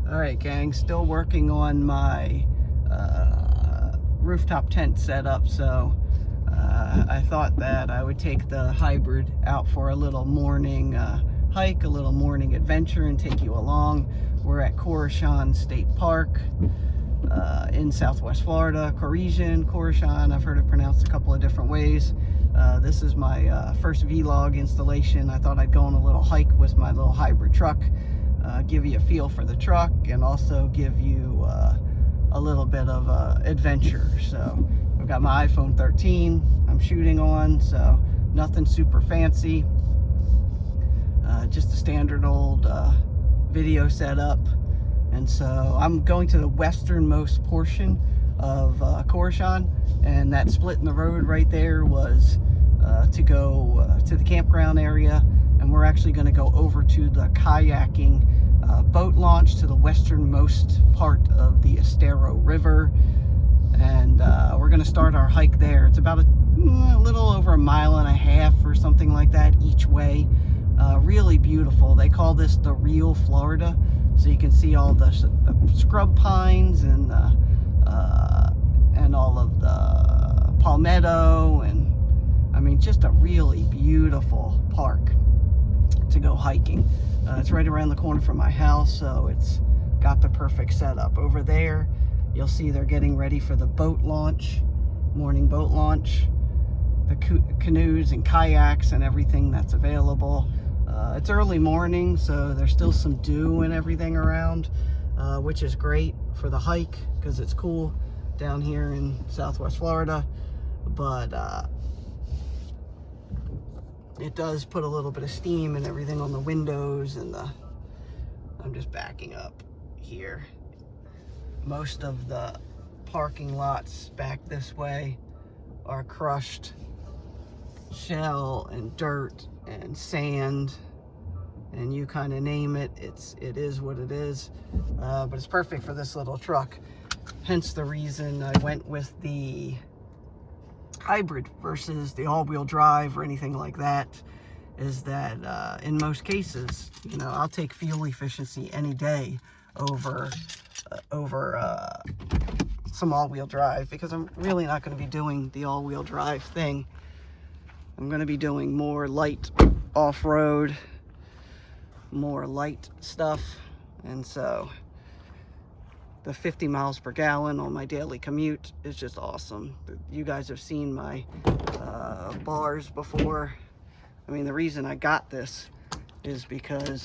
All right, gang, still working on my rooftop tent setup. So I thought that I would take the hybrid out for a little morning hike, a little morning adventure, and take you along. We're at Koreshan State Park in Southwest Florida. Koreshan, I've heard it pronounced a couple of different ways. This is my first vlog installation. I thought I'd go on a little hike with my little hybrid truck, give you a feel for the truck, and also give you a little bit of adventure. So I've got my iPhone 13 I'm shooting on, so nothing super fancy, just a standard old video setup. And so I'm going to the westernmost portion of Koreshan, and that split in the road right there was to go to the campground area, and we're actually going to go over to the kayaking boat launch to the westernmost part of the Estero River, and we're going to start our hike there. It's about a little over a mile and a half or something like that each way. Really beautiful. They call this the real Florida, so you can see all the scrub pines and all of the palmetto, and I mean, just a really beautiful park to go hiking. It's right around the corner from my house, so it's got the perfect setup. Over there, you'll see they're getting ready for the boat launch, morning boat launch, the canoes and kayaks and everything that's available. It's early morning, so there's still some dew and everything around, which is great for the hike because it's cool down here in Southwest Florida. But it does put a little bit of steam and everything on the windows, and I'm just backing up here. Most of the parking lots back this way are crushed shell and dirt and sand, and you kind of name it, it is what it is. But it's perfect for this little truck, hence the reason I went with the hybrid versus the all-wheel drive or anything like that, is that in most cases, you know, I'll take fuel efficiency any day over some all-wheel drive, because I'm really not going to be doing the all-wheel drive thing. I'm going to be doing more light off-road, more light stuff, and so the 50 miles per gallon on my daily commute is just awesome. You guys have seen my bars before. I mean, the reason I got this is because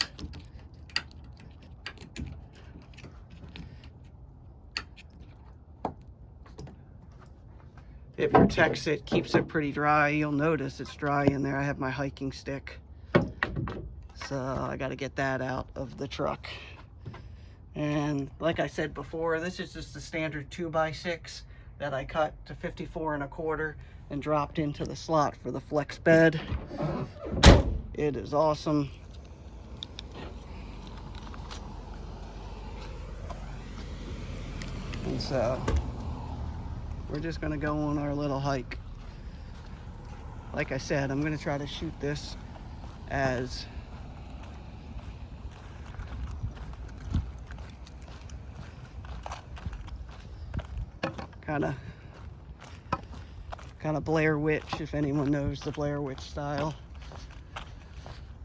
it protects it, keeps it pretty dry. You'll notice it's dry in there. I have my hiking stick, so I got to get that out of the truck. And like I said before, this is just the standard 2x6 that I cut to 54 1/4 and dropped into the slot for the flex bed. It is awesome. And so we're just going to go on our little hike. Like I said, I'm going to try to shoot this as kind of Blair Witch, if anyone knows the Blair Witch style.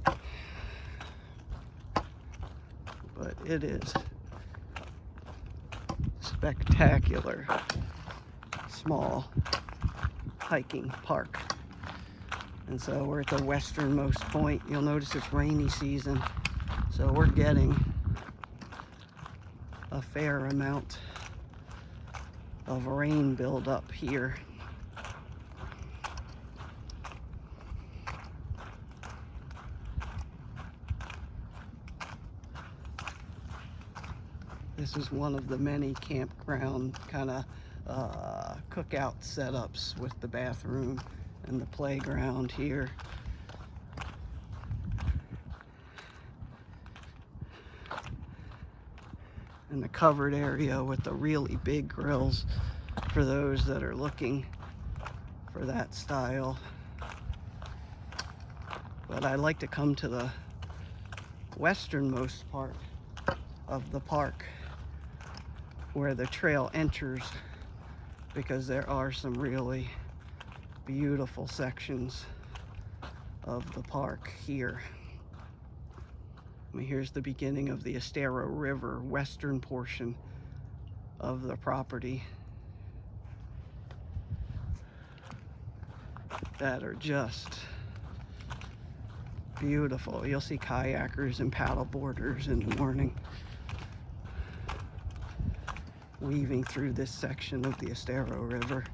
But it is spectacular small hiking park. And so we're at the westernmost point. You'll notice it's rainy season, so we're getting a fair amount of rain buildup here. This is one of the many campground kind of cookout setups with the bathroom and the playground here. And the covered area with the really big grills for those that are looking for that style. But I like to come to the westernmost part of the park where the trail enters, because there are some really beautiful sections of the park here. I mean, here's the beginning of the Estero River, western portion of the property, that are just beautiful. You'll see kayakers and paddle boarders in the morning weaving through this section of the Estero River.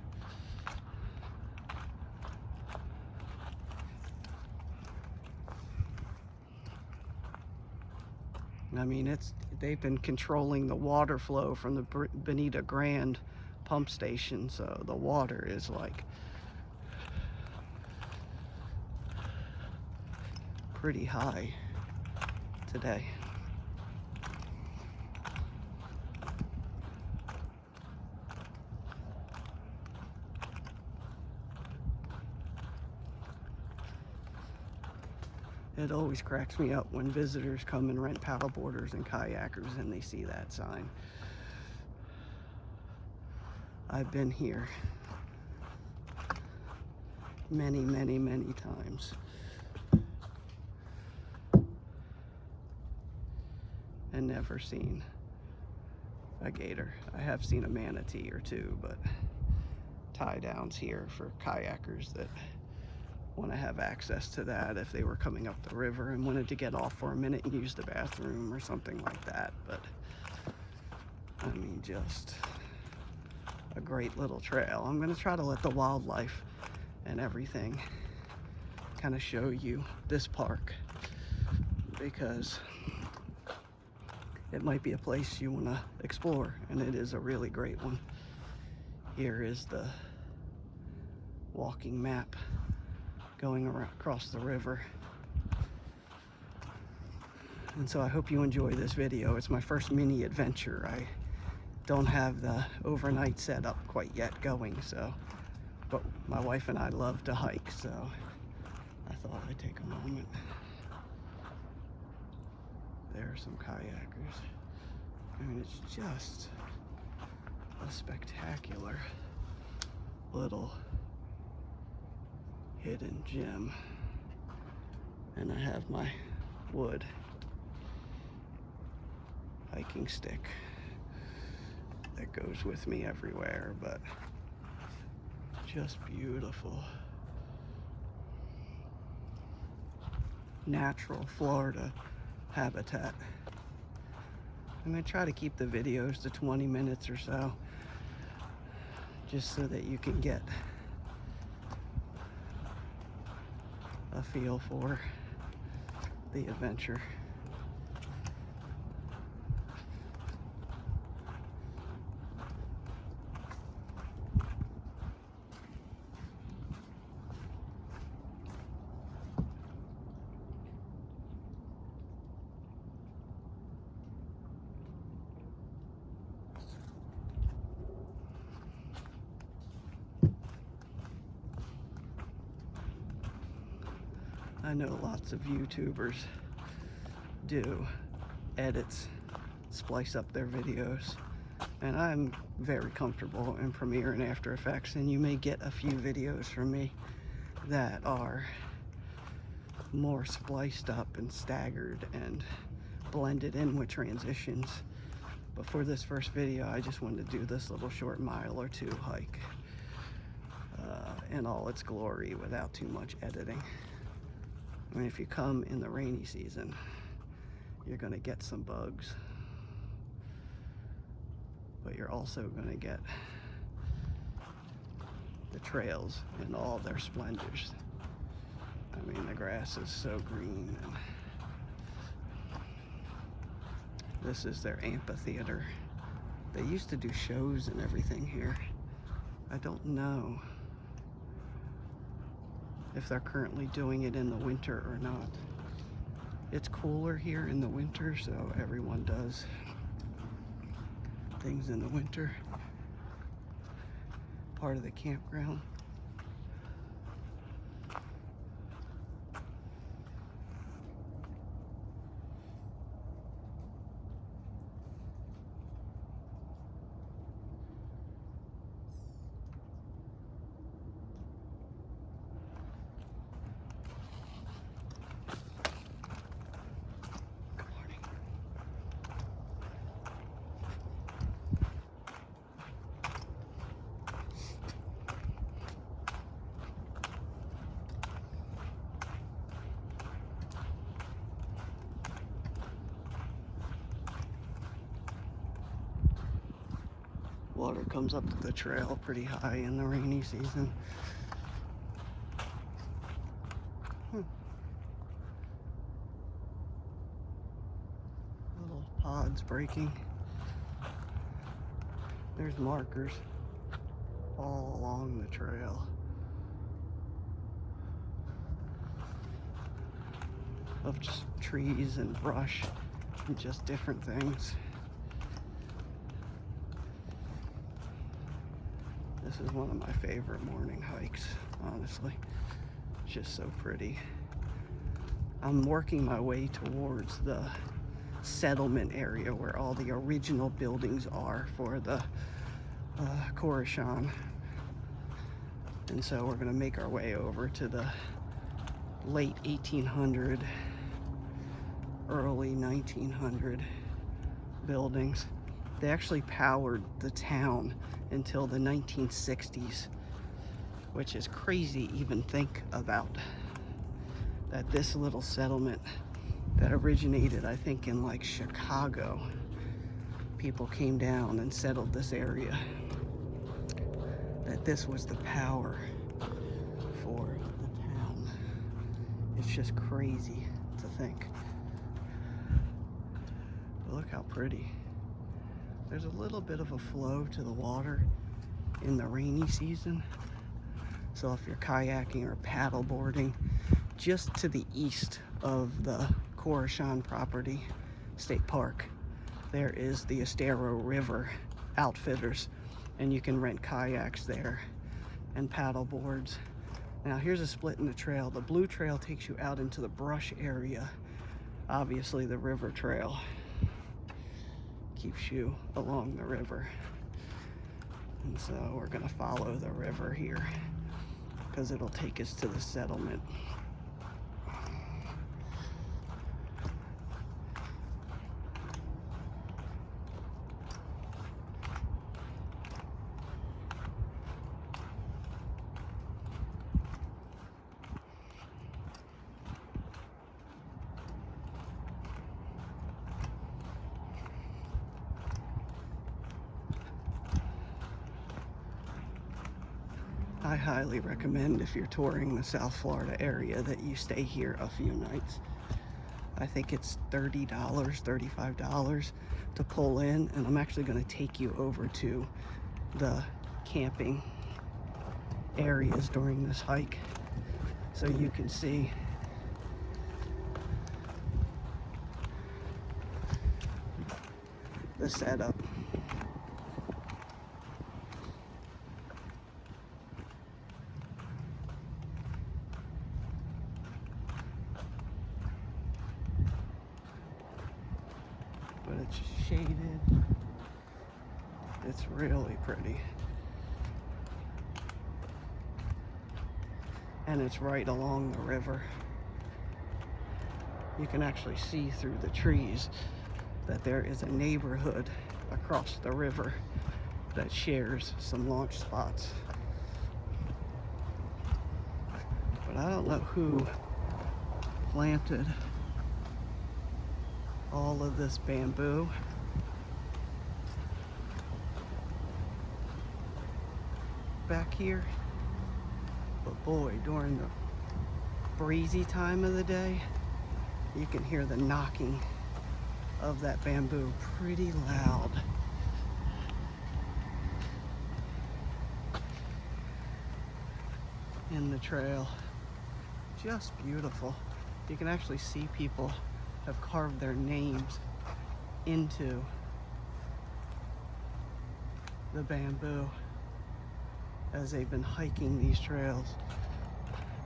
I mean, they've been controlling the water flow from the Bonita Grand pump station, so the water is like pretty high today. It always cracks me up when visitors come and rent paddle boarders and kayakers and they see that sign. I've been here many, many, many times and never seen a gator. I have seen a manatee or two, but tie downs here for kayakers that want to have access to that if they were coming up the river and wanted to get off for a minute and use the bathroom or something like that. But I mean, just a great little trail. I'm going to try to let the wildlife and everything kind of show you this park, because it might be a place you want to explore, and it is a really great one. Here is the walking map going around across the river. And so I hope you enjoy this video. It's my first mini adventure. I don't have the overnight setup quite yet going, so, but my wife and I love to hike, so I thought I'd take a moment. There are some kayakers. I mean, it's just a spectacular little hidden gem. And I have my wood hiking stick that goes with me everywhere, but just beautiful. Natural Florida habitat. I'm gonna try to keep the videos to 20 minutes or so, just so that you can get a feel for the adventure. I know lots of YouTubers do edits, splice up their videos, and I'm very comfortable in Premiere and After Effects, and you may get a few videos from me that are more spliced up and staggered and blended in with transitions. But for this first video, I just wanted to do this little short mile or two hike in all its glory without too much editing. I mean, if you come in the rainy season, you're going to get some bugs, but you're also going to get the trails in all their splendors. I mean, the grass is so green, and this is their amphitheater. They used to do shows and everything here. I don't know if they're currently doing it in the winter or not. It's cooler here in the winter, so everyone does things in the winter. Part of the campground. Water comes up to the trail pretty high in the rainy season. Little pods breaking. There's markers all along the trail of just trees and brush and just different things. This is one of my favorite morning hikes, honestly. It's just so pretty. I'm working my way towards the settlement area where all the original buildings are for the Koreshan. And so we're gonna make our way over to the late 1800, early 1900 buildings. They actually powered the town until the 1960s, which is crazy even think about. That this little settlement that originated, I think, in like Chicago, people came down and settled this area. That this was the power for the town. It's just crazy to think. But look how pretty. There's a little bit of a flow to the water in the rainy season. So if you're kayaking or paddle boarding, just to the east of the Koreshan property, state park, there is the Estero River Outfitters, and you can rent kayaks there and paddle boards. Now here's a split in the trail. The blue trail takes you out into the brush area. Obviously the river trail keeps you along the river. And so we're gonna follow the river here because it'll take us to the settlement. I highly recommend, if you're touring the South Florida area, that you stay here a few nights. I think it's $30, $35 to pull in, and I'm actually going to take you over to the camping areas during this hike so you can see the setup. But it's shaded. It's really pretty. And it's right along the river. You can actually see through the trees that there is a neighborhood across the river that shares some launch spots. But I don't know who planted all of this bamboo. Back here. But boy, during the breezy time of the day, you can hear the knocking of that bamboo pretty loud. In the trail. Just beautiful. You can actually see people have carved their names into the bamboo as they've been hiking these trails,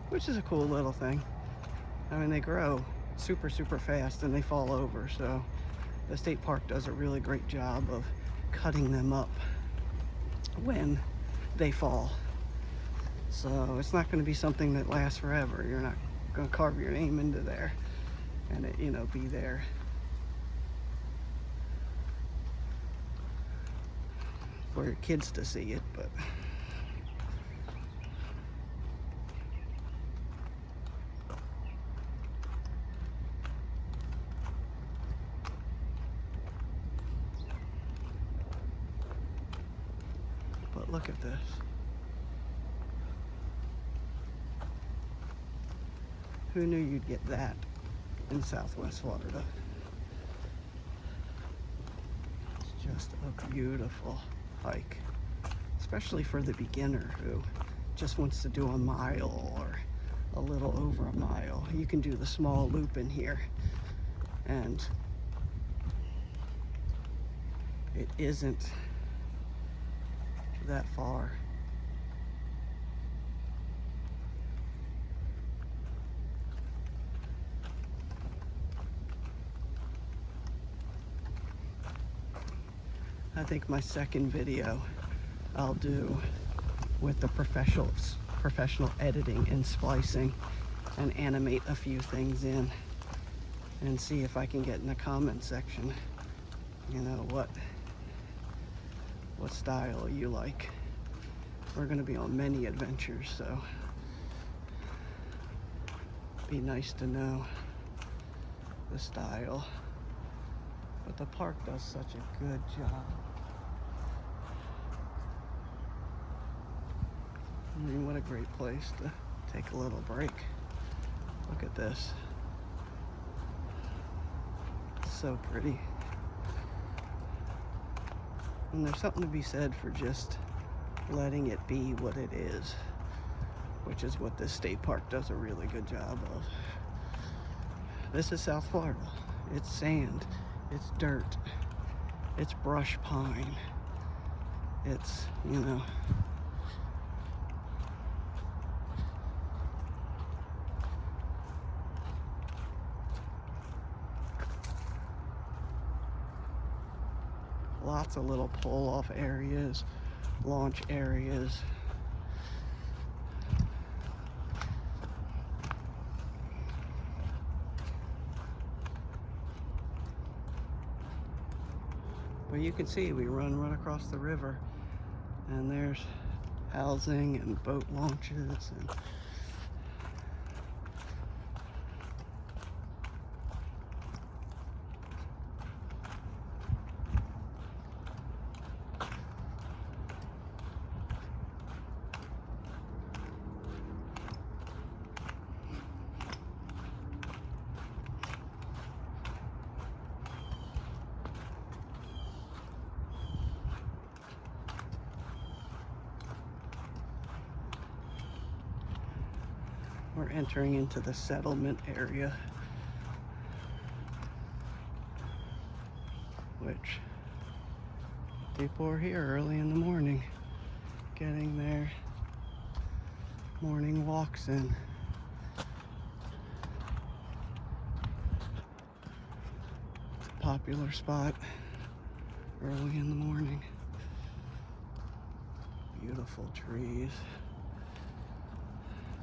which is a cool little thing. I mean, they grow super fast and they fall over, so the state park does a really great job of cutting them up when they fall. So it's not going to be something that lasts forever. You're not going to carve your name into there and it, be there. For your kids to see it, but Look at this. Who knew you'd get that in Southwest Florida? It's just a beautiful hike, especially for the beginner who just wants to do a mile or a little over a mile. You can do the small loop in here, and it isn't that far. I think my second video I'll do with the professional editing and splicing, and animate a few things in and see if I can get in the comment section, you know, what style you like. We're gonna be on many adventures, so be nice to know the style. But the park does such a good job. I mean, what a great place to take a little break. Look at this. It's so pretty. And there's something to be said for just letting it be what it is, which is what this state park does a really good job of. This is South Florida. It's sand, it's dirt, it's brush pine, it's, you know, lots of little pull-off areas, launch areas. But you can see we run across the river, and there's housing and boat launches and we're entering into the settlement area, which people are here early in the morning, getting their morning walks in. It's a popular spot early in the morning. Beautiful trees.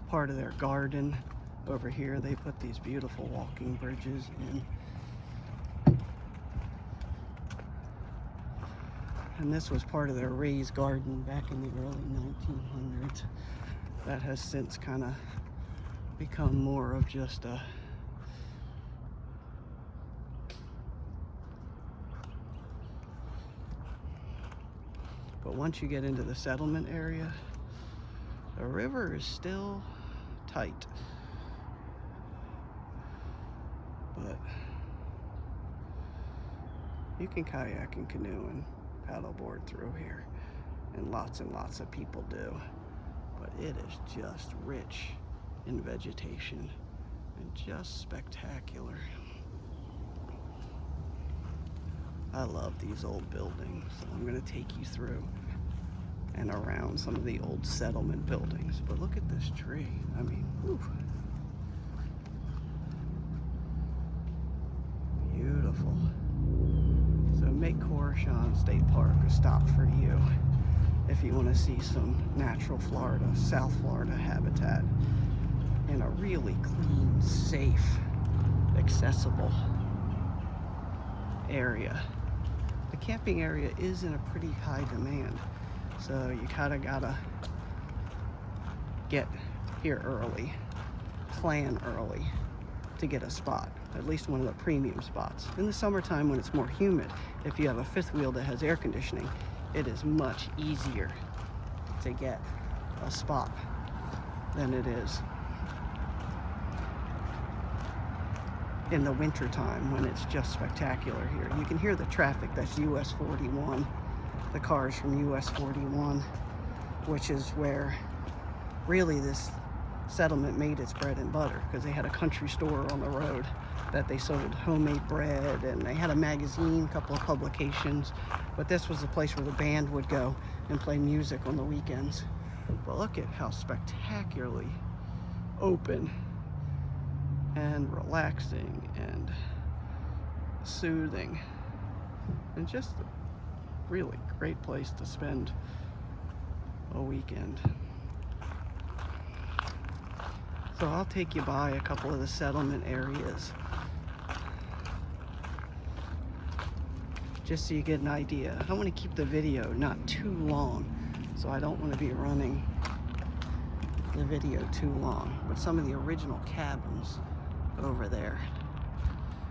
Part of their garden over here, they put these beautiful walking bridges in. And this was part of their raised garden back in the early 1900s. That has since kind of become more of just a but once you get into the settlement area, the river is still tight, but you can kayak and canoe and paddleboard through here, and lots of people do. But it is just rich in vegetation and just spectacular. I love these old buildings, so I'm going to take you through and around some of the old settlement buildings. But look at this tree. I mean, whew. Beautiful. So make Koreshan State Park a stop for you if you want to see some natural Florida, South Florida habitat in a really clean, safe, accessible area. The camping area is in a pretty high demand, so you kind of gotta get here early, plan early to get a spot, at least one of the premium spots. In the summertime when it's more humid, if you have a fifth wheel that has air conditioning, it is much easier to get a spot than it is in the winter time when it's just spectacular here. You can hear the traffic. That's US 41, the cars from US 41, which is where really this settlement made its bread and butter, because they had a country store on the road that they sold homemade bread, and they had a magazine, a couple of publications, but this was the place where the band would go and play music on the weekends. But look at how spectacularly open and relaxing and soothing, and just a really great place to spend a weekend. So I'll take you by a couple of the settlement areas just so you get an idea. I want to keep the video not too long, so I don't want to be running the video too long. But some of the original cabins over there,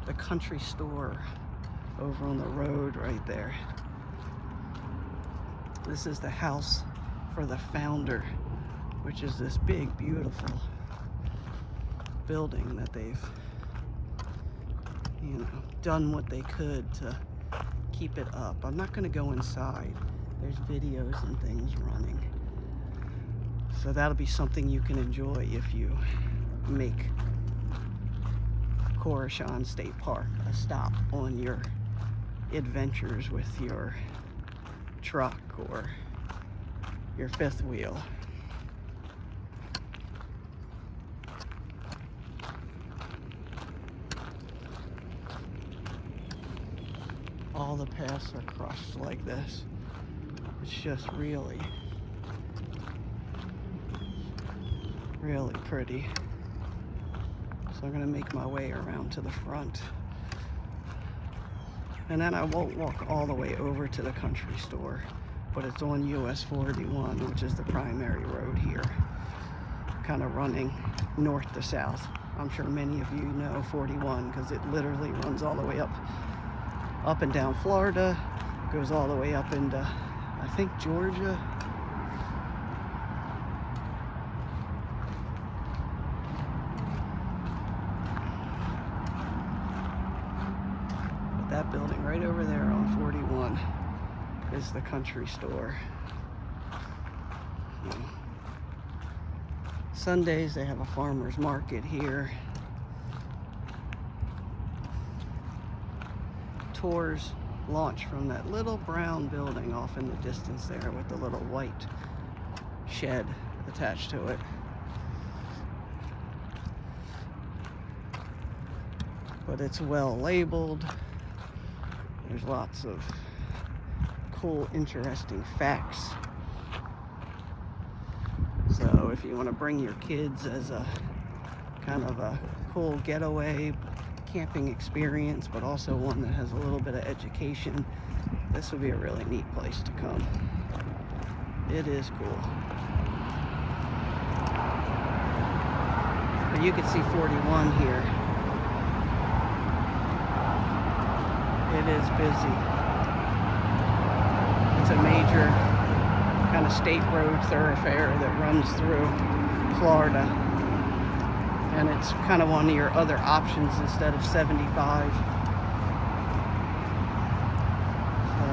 the country store over on the road right there. This is the house for the founder, which is this big, beautiful building that they've, done what they could to keep it up. I'm not going to go inside. There's videos and things running. So that'll be something you can enjoy if you make Koreshan State Park a stop on your adventures with your truck or your fifth wheel. All the paths are crushed like this. It's just really, really pretty. So I'm gonna make my way around to the front. And then I won't walk all the way over to the country store, but it's on US 41, which is the primary road here, kind of running north to south. I'm sure many of you know 41 because it literally runs all the way up and down Florida, goes all the way up into, I think, Georgia. But that building right over there on 41 is the country store. Sundays they have a farmer's market here. Tours launch from that little brown building off in the distance there with the little white shed attached to it. But it's well labeled. There's lots of cool, interesting facts. So if you want to bring your kids as a kind of a cool getaway camping experience, but also one that has a little bit of education, this would be a really neat place to come. It is cool. But you can see 41 here. It is busy. It's a major kind of state road thoroughfare that runs through Florida. And it's kind of one of your other options instead of 75. So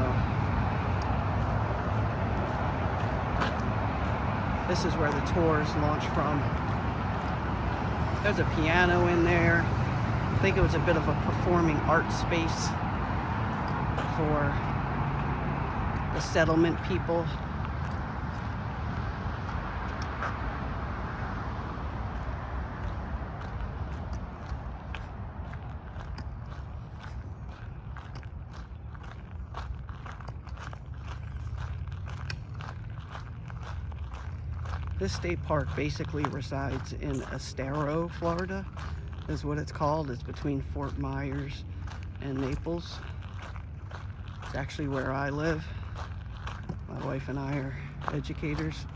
this is where the tours launch from. There's a piano in there. I think it was a bit of a performing arts space for the settlement people. This state park basically resides in Estero, Florida, is what it's called. It's between Fort Myers and Naples. It's actually where I live. My wife and I are educators.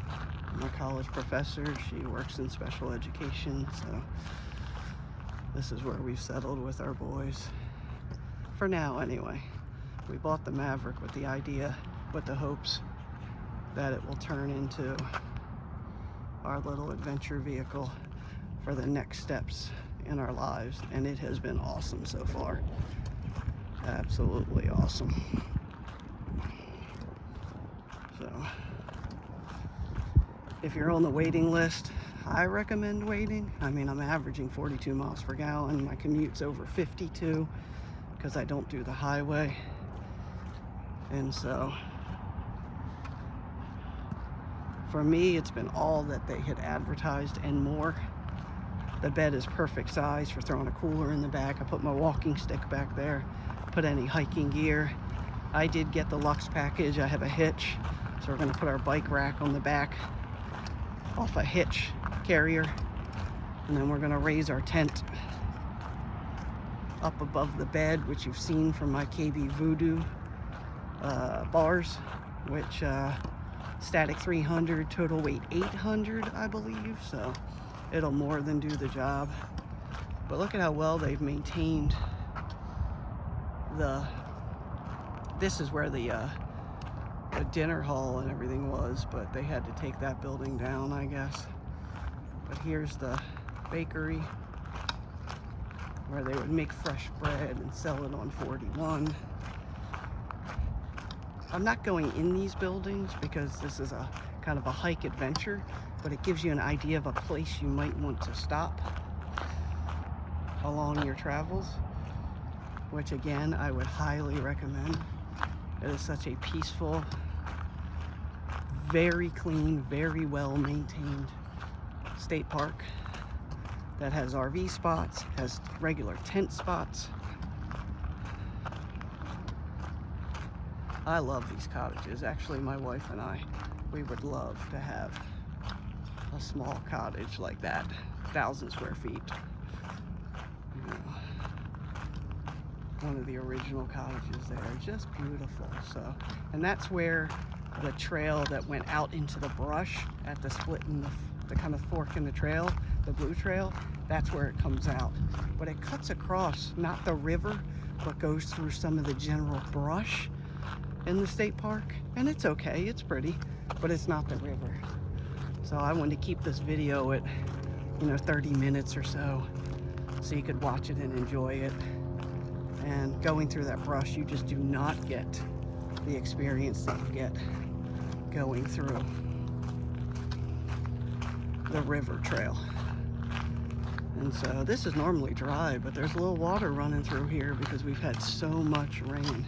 I'm a college professor. She works in special education, so this is where we've settled with our boys. For now, anyway. We bought the Maverick with the idea, with the hopes that it will turn into our little adventure vehicle for the next steps in our lives, and it has been awesome so far. Absolutely awesome. So if you're on the waiting list, I recommend waiting. I mean, I'm averaging 42 miles per gallon. My commute's over 52 because I don't do the highway. And so for me, it's been all that they had advertised and more. The bed is perfect size for throwing a cooler in the back. I put my walking stick back there, put any hiking gear. I did get the Luxe package. I have a hitch, so we're gonna put our bike rack on the back off a hitch carrier, and then we're gonna raise our tent up above the bed, which you've seen from my KB Voodoo bars, which static 300, total weight 800, I believe, so it'll more than do the job. But look at how well they've maintained this is where the dinner hall and everything was, but they had to take that building down, I guess. But here's the bakery where they would make fresh bread and sell it on 41. I'm not going in these buildings because this is a kind of a hike adventure, but it gives you an idea of a place you might want to stop along your travels, which again, I would highly recommend. It is such a peaceful, very clean, very well maintained state park that has RV spots, has regular tent spots. I love these cottages. Actually, my wife and I, we would love to have a small cottage like that, 1,000 square feet. You know, one of the original cottages there, just beautiful. So, and that's where the trail that went out into the brush at the split in the kind of fork in the trail, the blue trail, that's where it comes out. But it cuts across, not the river, but goes through some of the general brush in the state park, and it's okay, it's pretty, but it's not the river. So I wanted to keep this video at, 30 minutes or so you could watch it and enjoy it. And going through that brush, you just do not get the experience that you get going through the river trail. And so this is normally dry, but there's a little water running through here because we've had so much rain.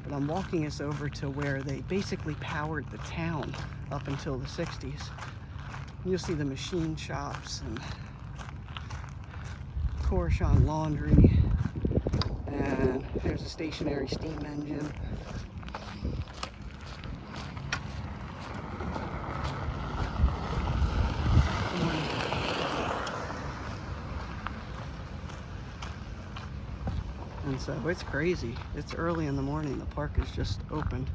But I'm walking us over to where they basically powered the town up until the 60s. You'll see the machine shops and Koreshan laundry, and there's a stationary steam engine. And so it's crazy. It's early in the morning. The park is just opened,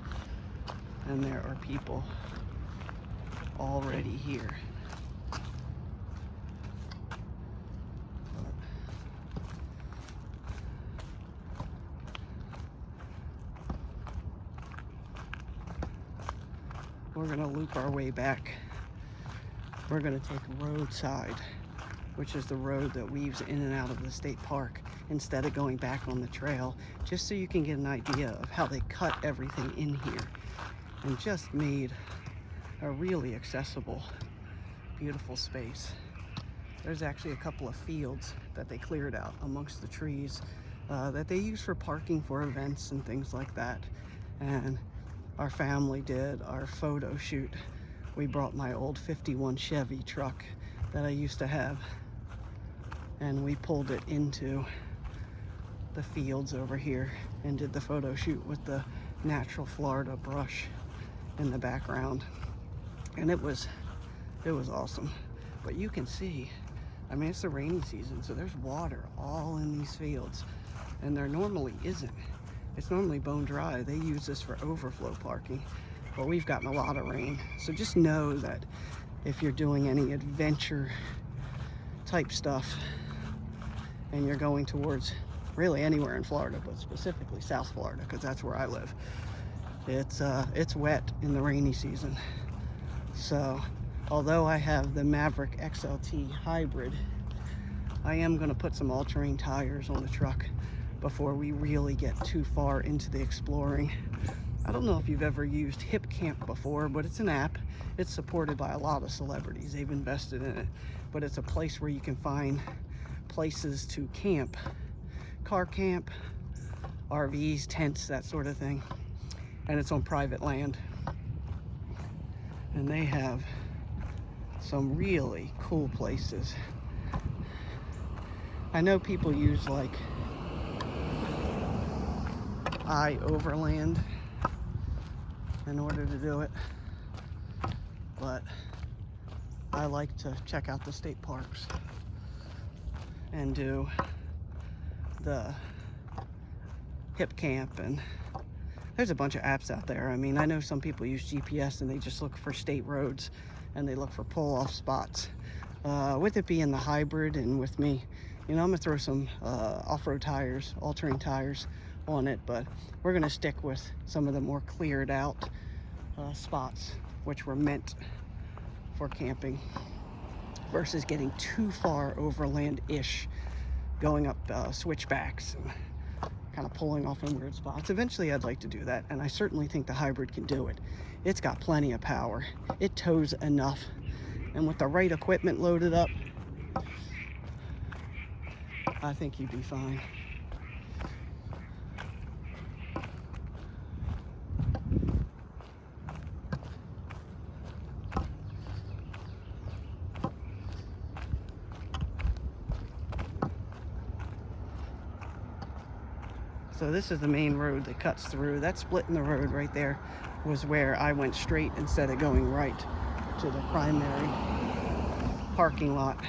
and there are people already here. We're gonna loop our way back. We're gonna take roadside, which is the road that weaves in and out of the state park, instead of going back on the trail, just so you can get an idea of how they cut everything in here and just made a really accessible, beautiful space. There's actually a couple of fields that they cleared out amongst the trees that they use for parking for events and things like that. And our family did our photo shoot. We brought my old 51 Chevy truck that I used to have, and we pulled it into the fields over here and did the photo shoot with the natural Florida brush in the background. And it was awesome. But you can see, I mean, it's the rainy season, so there's water all in these fields, and there normally isn't. It's normally bone dry. They use this for overflow parking, but we've gotten a lot of rain. So just know that if you're doing any adventure type stuff and you're going towards really anywhere in Florida, but specifically South Florida, because that's where I live, It's wet in the rainy season. So although I have the Maverick XLT hybrid, I am going to put some all-terrain tires on the truck before we really get too far into the exploring. I don't know if you've ever used Hip Camp before, but it's an app. It's supported by a lot of celebrities. They've invested in it. But it's a place where you can find places to camp. Car camp, RVs, tents, that sort of thing. And it's on private land. And they have some really cool places. I know people use like iOverland in order to do it, but I like to check out the state parks and do the Hip Camp, and there's a bunch of apps out there. I mean, I know some people use GPS and they just look for state roads and they look for pull-off spots. With it being the hybrid and with me, you know, I'm gonna throw some off-road tires, all-terrain tires on it, but we're gonna stick with some of the more cleared out spots which were meant for camping versus getting too far overland-ish, going up switchbacks and kind of pulling off in weird spots. Eventually I'd like to do that, and I certainly think the hybrid can do it. It's got plenty of power, it tows enough, and with the right equipment loaded up, I think you'd be fine. So this is the main road that cuts through. That split in the road right there was where I went straight instead of going right to the primary parking lot.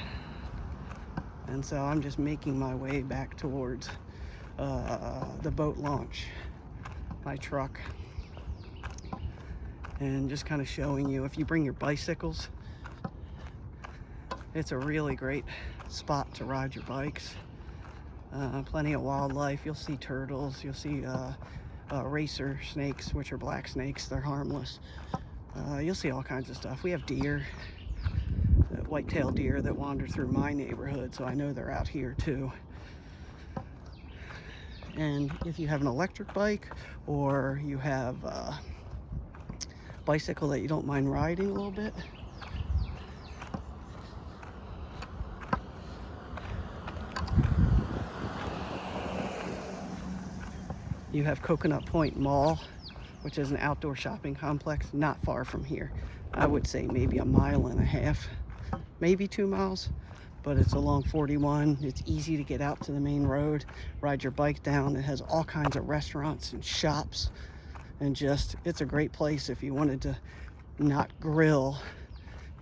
And so I'm just making my way back towards the boat launch, my truck, and just kind of showing you, if you bring your bicycles, it's a really great spot to ride your bikes. Plenty of wildlife. You'll see turtles, you'll see racer snakes, which are black snakes. They're harmless. You'll see all kinds of stuff. We have deer, white-tailed deer that wander through my neighborhood, so I know they're out here too. And if you have an electric bike, or you have a bicycle that you don't mind riding a little bit, you have Coconut Point Mall, which is an outdoor shopping complex not far from here. I would say maybe a mile and a half, maybe 2 miles, but it's along 41. It's easy to get out to the main road, ride your bike down. It has all kinds of restaurants and shops, and just, it's a great place if you wanted to not grill,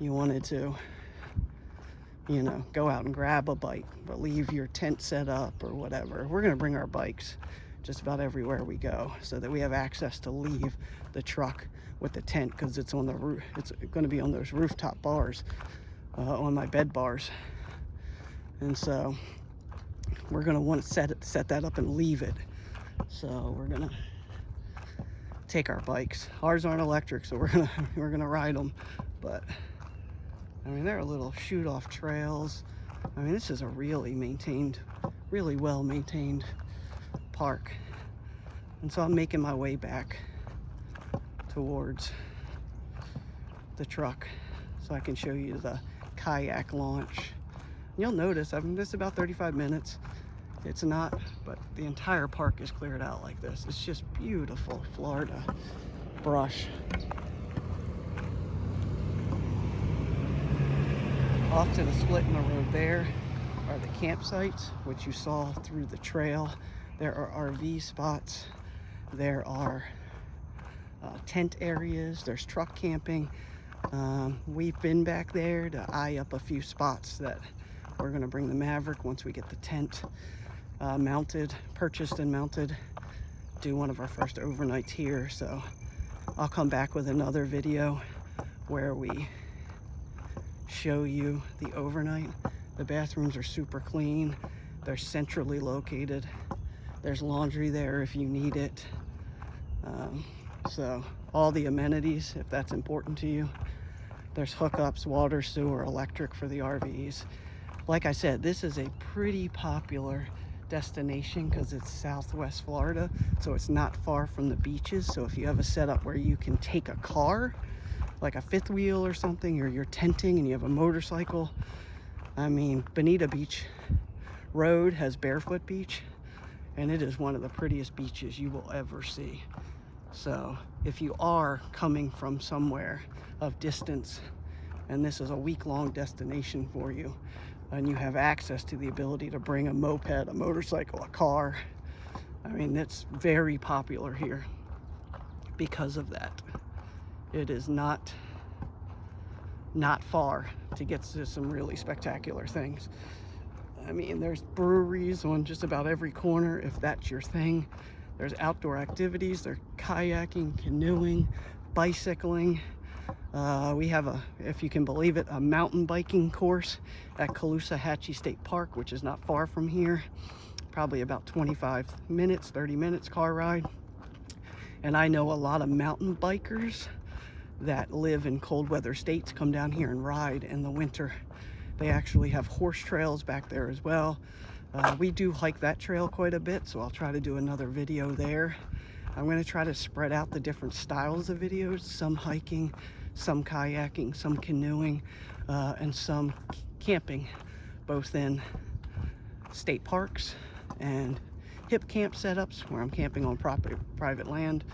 you wanted to, you know, go out and grab a bite, but leave your tent set up or whatever. We're gonna bring our bikes just about everywhere we go so that we have access to leave the truck with the tent, because it's on the roof. It's going to be on those rooftop bars, on my bed bars, and so we're going to want to set that up and leave it. So we're going to take our bikes. Ours aren't electric, so we're gonna ride them, but I mean, there are little shoot off trails. I mean, this is a really well maintained park. And so I'm making my way back towards the truck so I can show you the kayak launch. And you'll notice, I mean, this is about 35 minutes. It's not, but the entire park is cleared out like this. It's just beautiful Florida brush. Off to the split in the road there are the campsites, which you saw through the trail. There are RV spots, there are tent areas, there's truck camping. We've been back there to eye up a few spots that we're gonna bring the Maverick once we get the tent purchased and mounted, do one of our first overnights here. So I'll come back with another video where we show you the overnight. The bathrooms are super clean, they're centrally located. There's laundry there if you need it. So all the amenities, if that's important to you. There's hookups, water, sewer, electric for the RVs. Like I said, this is a pretty popular destination because it's Southwest Florida, so it's not far from the beaches. So if you have a setup where you can take a car, like a fifth wheel or something, or you're tenting and you have a motorcycle, I mean, Bonita Beach Road has Barefoot Beach, and it is one of the prettiest beaches you will ever see. So if you are coming from somewhere of distance and this is a week-long destination for you, and you have access to the ability to bring a moped, a motorcycle, a car, I mean, it's very popular here because of that. It is not far to get to some really spectacular things. I mean, there's breweries on just about every corner if that's your thing. There's outdoor activities, there's kayaking, canoeing, bicycling. We have if you can believe it, a mountain biking course at Caloosahatchee State Park, which is not far from here. Probably about 25 minutes, 30 minutes car ride. And I know a lot of mountain bikers that live in cold weather states come down here and ride in the winter. They actually have horse trails back there as well. We do hike that trail quite a bit, so I'll try to do another video there. I'm going to try to spread out the different styles of videos, some hiking, some kayaking, some canoeing, and some camping, both in state parks and hip camp setups where I'm camping on private land.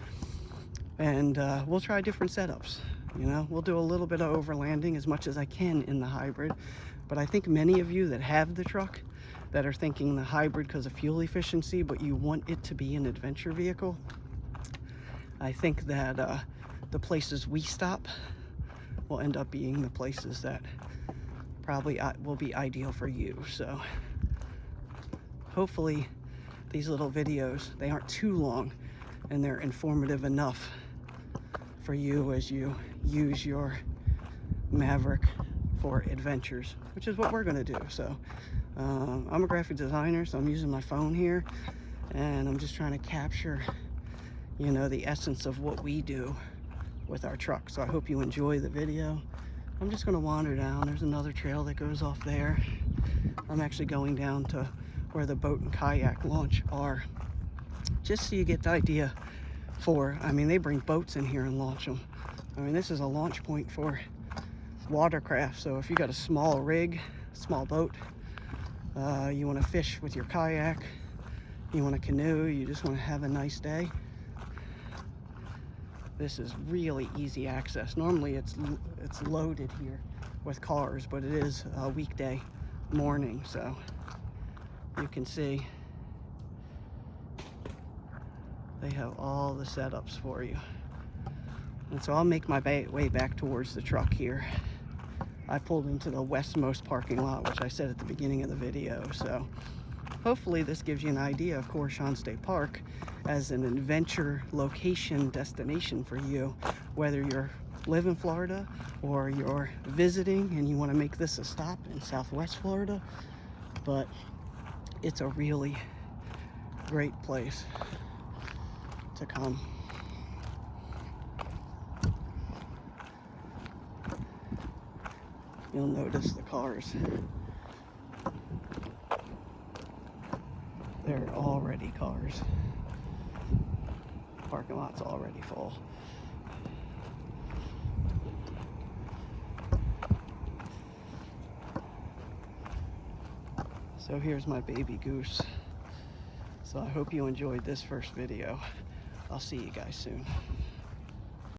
And we'll try different setups. You know, we'll do a little bit of overlanding as much as I can in the hybrid. But I think many of you that have the truck that are thinking the hybrid because of fuel efficiency, but you want it to be an adventure vehicle, I think that the places we stop will end up being the places that probably will be ideal for you. So hopefully these little videos, they aren't too long and they're informative enough for you as you use your Maverick for adventures, which is what we're going to do. So I'm a graphic designer, so I'm using my phone here and I'm just trying to capture, you know, the essence of what we do with our truck. So I hope you enjoy the video. I'm just going to wander down. There's another trail that goes off there. I'm actually going down to where the boat and kayak launch are, just so you get the idea for, I mean, they bring boats in here and launch them. I mean, this is a launch point for watercraft. So if you got a small rig, small boat, you want to fish with your kayak, you want to canoe, you just want to have a nice day, this is really easy access. Normally it's loaded here with cars, but it is a weekday morning, so you can see they have all the setups for you. And so I'll make my way back towards the truck here. I pulled into the westmost parking lot, which I said at the beginning of the video. So hopefully this gives you an idea of Koreshan State Park as an adventure location destination for you, whether you're live in Florida or you're visiting and you want to make this a stop in Southwest Florida. But it's a really great place to come. You'll notice the cars. They're already cars. Parking lot's already full. So here's my baby goose. So I hope you enjoyed this first video. I'll see you guys soon.